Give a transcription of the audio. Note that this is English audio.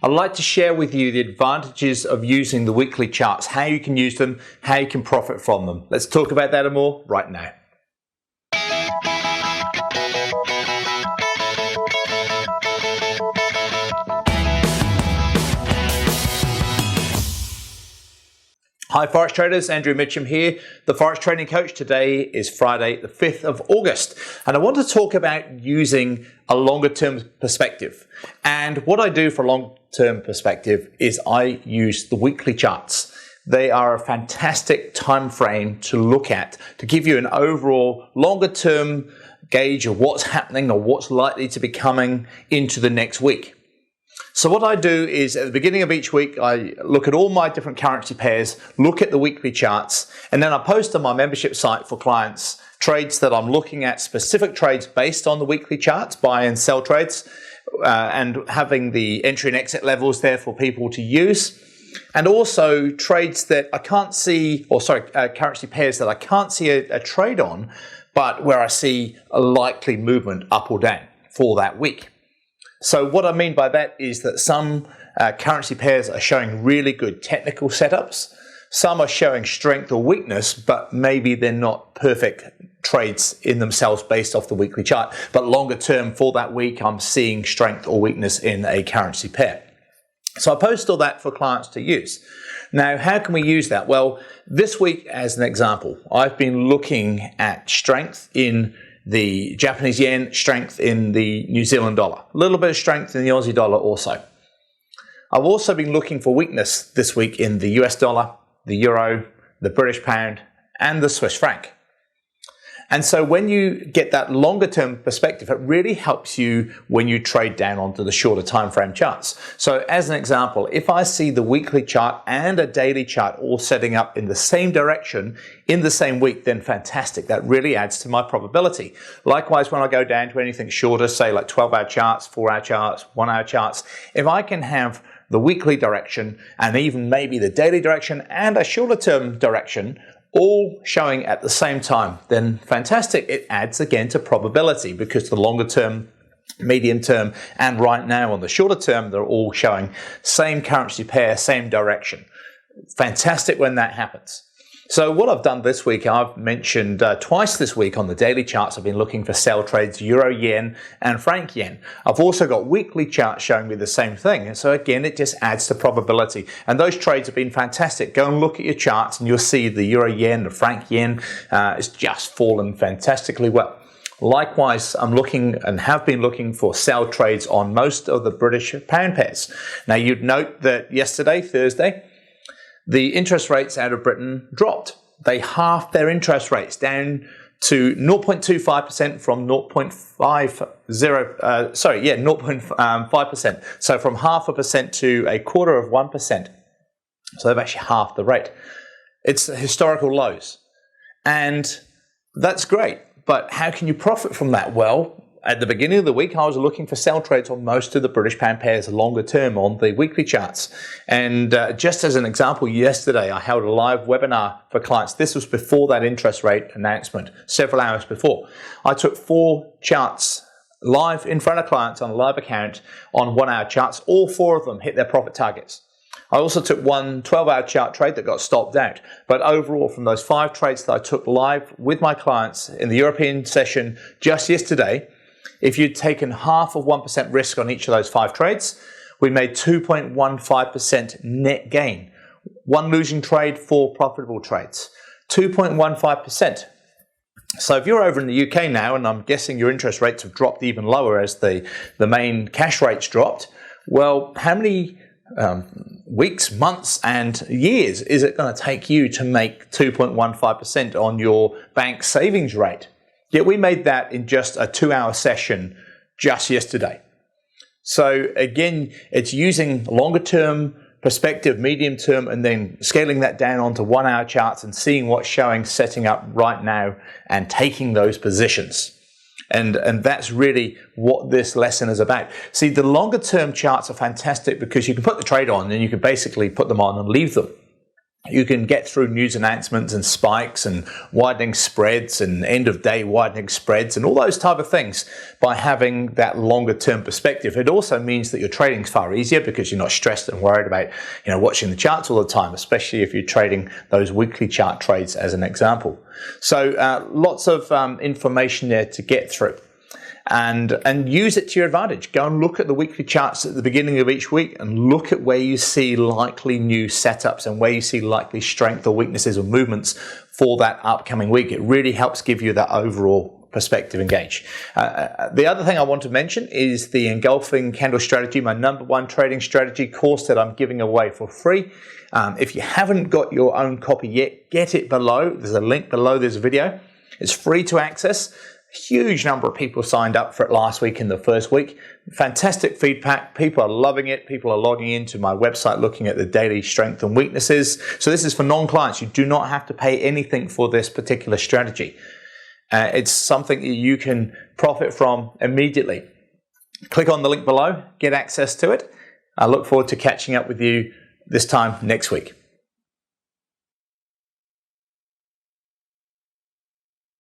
I'd like to share with you the advantages of using the weekly charts, how you can use them, how you can profit from them. Let's talk about that and more right now. Hi Forex traders, Andrew Mitchem here, the Forex Trading Coach. Today is Friday the 5th of August and I want to talk about using a longer term perspective. And what I do for a long term perspective is I use the weekly charts. They are a fantastic time frame to look at to give you an overall longer term gauge of what's happening or what's likely to be coming into the next week. So what I do is at the beginning of each week, I look at all my different currency pairs, look at the weekly charts, and then I post on my membership site for clients trades that I'm looking at, specific trades based on the weekly charts, buy and sell trades, and having the entry and exit levels there for people to use. And also trades that I can't see, currency pairs that I can't see a trade on, but where I see a likely movement up or down for that week. So what I mean by that is that some currency pairs are showing really good technical setups. Some are showing strength or weakness, but maybe they're not perfect trades in themselves based off the weekly chart. But longer term for that week, I'm seeing strength or weakness in a currency pair. So I post all that for clients to use. Now, how can we use that? Well, this week, as an example, I've been looking at strength in the Japanese yen, strength in the New Zealand dollar, a little bit of strength in the Aussie dollar also. I've also been looking for weakness this week in the US dollar, the euro, the British pound, and the Swiss franc. And so when you get that longer term perspective, it really helps you when you trade down onto the shorter time frame charts. So as an example, if I see the weekly chart and a daily chart all setting up in the same direction in the same week, then fantastic. That really adds to my probability. Likewise, when I go down to anything shorter, say like 12-hour charts, 4-hour charts, 1-hour charts, if I can have the weekly direction and even maybe the daily direction and a shorter term direction all showing at the same time, then fantastic. It adds again to probability because the longer term, medium term, and right now on the shorter term, they're all showing same currency pair, same direction. Fantastic when that happens. So what I've done this week, I've mentioned twice this week on the daily charts, I've been looking for sell trades, euro yen and franc yen. I've also got weekly charts showing me the same thing. And so again, it just adds to probability. And those trades have been fantastic. Go and look at your charts and you'll see the euro yen, the franc yen is just fallen fantastically well. Likewise, I'm looking and have been looking for sell trades on most of the British pound pairs. Now you'd note that yesterday, Thursday, the interest rates out of Britain dropped. They halved their interest rates down to 0.25% from 0.5%. So from 0.5% to 0.25%. So they've actually halved the rate. It's historical lows. And that's great. But how can you profit from that? Well, at the beginning of the week, I was looking for sell trades on most of the British pound pairs longer term on the weekly charts. And just as an example, yesterday I held a live webinar for clients. This was before that interest rate announcement, several hours before. I took 4 charts live in front of clients on a live account on 1-hour charts. All 4 of them hit their profit targets. I also took one 12-hour chart trade that got stopped out. But overall, from those 5 trades that I took live with my clients in the European session just yesterday, if you'd taken half of 1% risk on each of those 5 trades, we made 2.15% net gain. 1 losing trade, 4 profitable trades. 2.15%. So if you're over in the UK now, and I'm guessing your interest rates have dropped even lower as the main cash rates dropped, well, how many weeks, months, and years is it going to take you to make 2.15% on your bank savings rate? Yet we made that in just a 2-hour session just yesterday. So again, it's using longer term perspective, medium term, and then scaling that down onto 1-hour charts and seeing what's showing, setting up right now and taking those positions. And that's really what this lesson is about. See, the longer term charts are fantastic because you can put the trade on and you can basically put them on and leave them. You can get through news announcements and spikes and widening spreads and end of day widening spreads and all those type of things by having that longer term perspective. It also means that your trading is far easier because you're not stressed and worried about, watching the charts all the time, especially if you're trading those weekly chart trades as an example. So lots of information there to get through. And use it to your advantage. Go and look at the weekly charts at the beginning of each week and look at where you see likely new setups and where you see likely strength or weaknesses or movements for that upcoming week. It really helps give you that overall perspective and gauge. The other thing I want to mention is the Engulfing candle strategy, my #1 trading strategy course that I'm giving away for free. If you haven't got your own copy yet, get it below. There's a link below this video. It's free to access. Huge number of people signed up for it last week in the first week. Fantastic feedback. People are loving it. People are logging into my website looking at the daily strength and weaknesses. So this is for non-clients. You do not have to pay anything for this particular strategy. It's something that you can profit from immediately. Click on the link below, get access to it. I look forward to catching up with you this time next week.